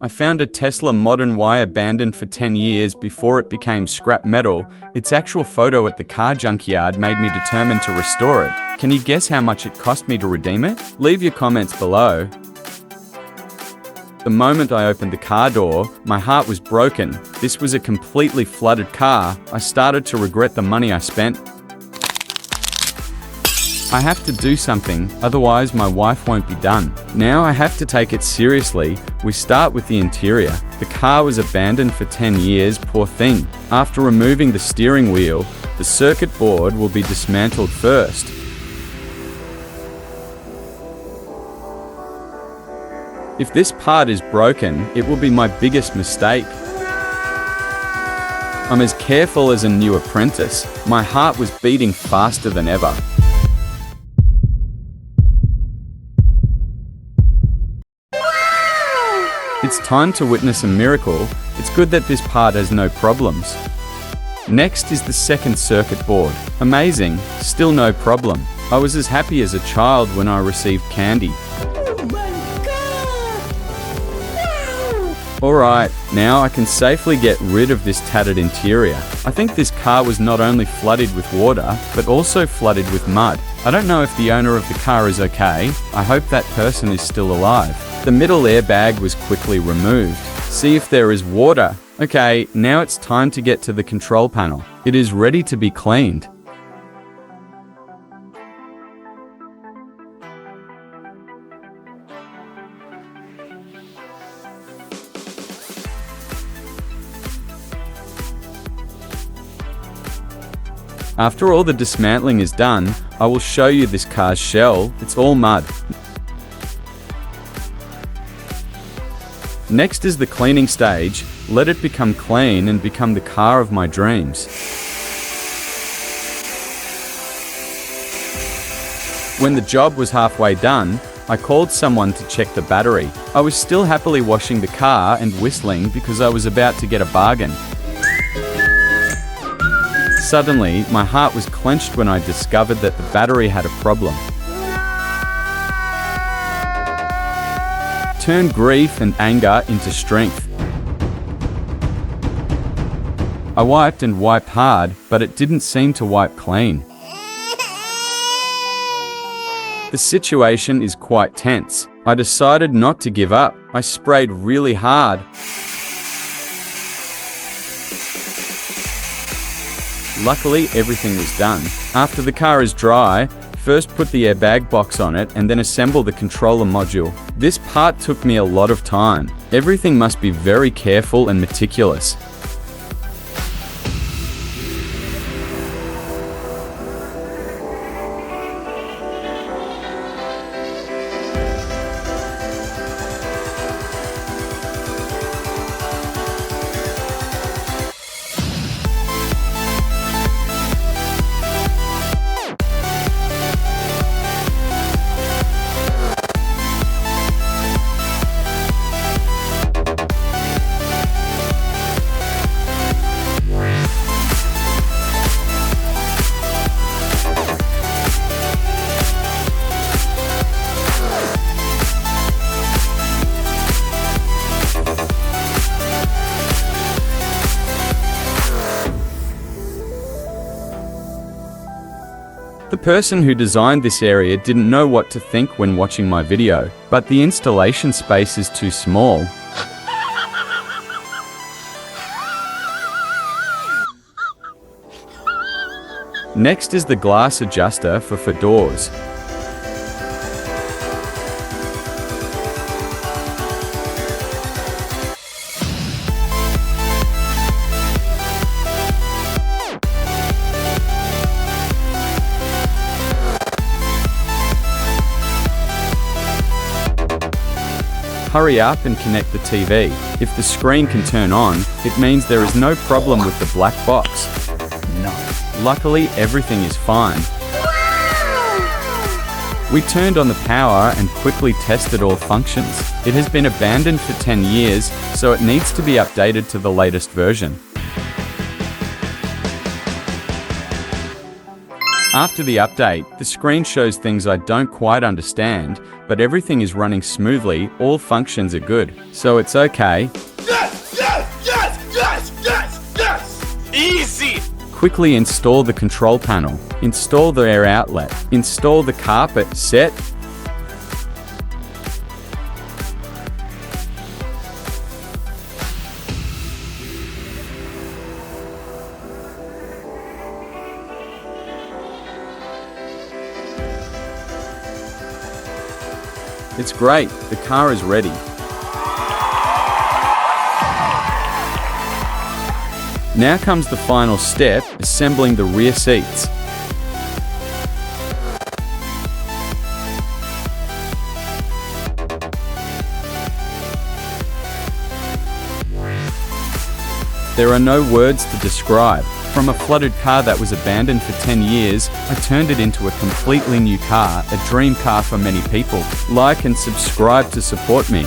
I found a Tesla Model Y abandoned for 10 years before it became scrap metal. Its actual photo at the car junkyard made me determined to restore it. Can you guess how much it cost me to redeem it? Leave your comments below. The moment I opened the car door, my heart was broken. This was a completely flooded car. I started to regret the money I spent. I have to do something, otherwise my wife won't be done. Now I have to take it seriously. We start with the interior. The car was abandoned for 10 years, poor thing. After removing the steering wheel, the circuit board will be dismantled first. If this part is broken, it will be my biggest mistake. I'm as careful as a new apprentice. My heart was beating faster than ever. It's time to witness a miracle. It's good that this part has no problems. Next is the second circuit board. Amazing, still no problem. I was as happy as a child when I received candy. Oh my God! Alright, now I can safely get rid of this tattered interior. I think this car was not only flooded with water, but also flooded with mud. I don't know if the owner of the car is okay. I hope that person is still alive. The middle airbag was quickly removed. See if there is water. Okay, now it's time to get to the control panel. It is ready to be cleaned. After all the dismantling is done, I will show you this car's shell. It's all mud. Next is the cleaning stage. Let it become clean and become the car of my dreams. When the job was halfway done, I called someone to check the battery. I was still happily washing the car and whistling because I was about to get a bargain. Suddenly, my heart was clenched when I discovered that the battery had a problem. Turn grief and anger into strength. I wiped and wiped hard, but it didn't seem to wipe clean. The situation is quite tense. I decided not to give up. I sprayed really hard. Luckily, everything was done. After the car is dry, first put the airbag box on it and then assemble the controller module. This part took me a lot of time. Everything must be very careful and meticulous. The person who designed this area didn't know what to think when watching my video, but the installation space is too small. Next is the glass adjuster for doors. Hurry up and connect the TV. If the screen can turn on, it means there is no problem with the black box. No. Luckily, everything is fine. We turned on the power and quickly tested all functions. It has been abandoned for 10 years, so it needs to be updated to the latest version. After the update, the screen shows things I don't quite understand, but everything is running smoothly, all functions are good, so it's okay. Yes, yes, yes, yes, yes, yes! Easy! Quickly install the control panel, install the air outlet, install the carpet set. It's great, the car is ready. Now comes the final step, assembling the rear seats. There are no words to describe. From a flooded car that was abandoned for 10 years, I turned it into a completely new car, a dream car for many people. Like and subscribe to support me.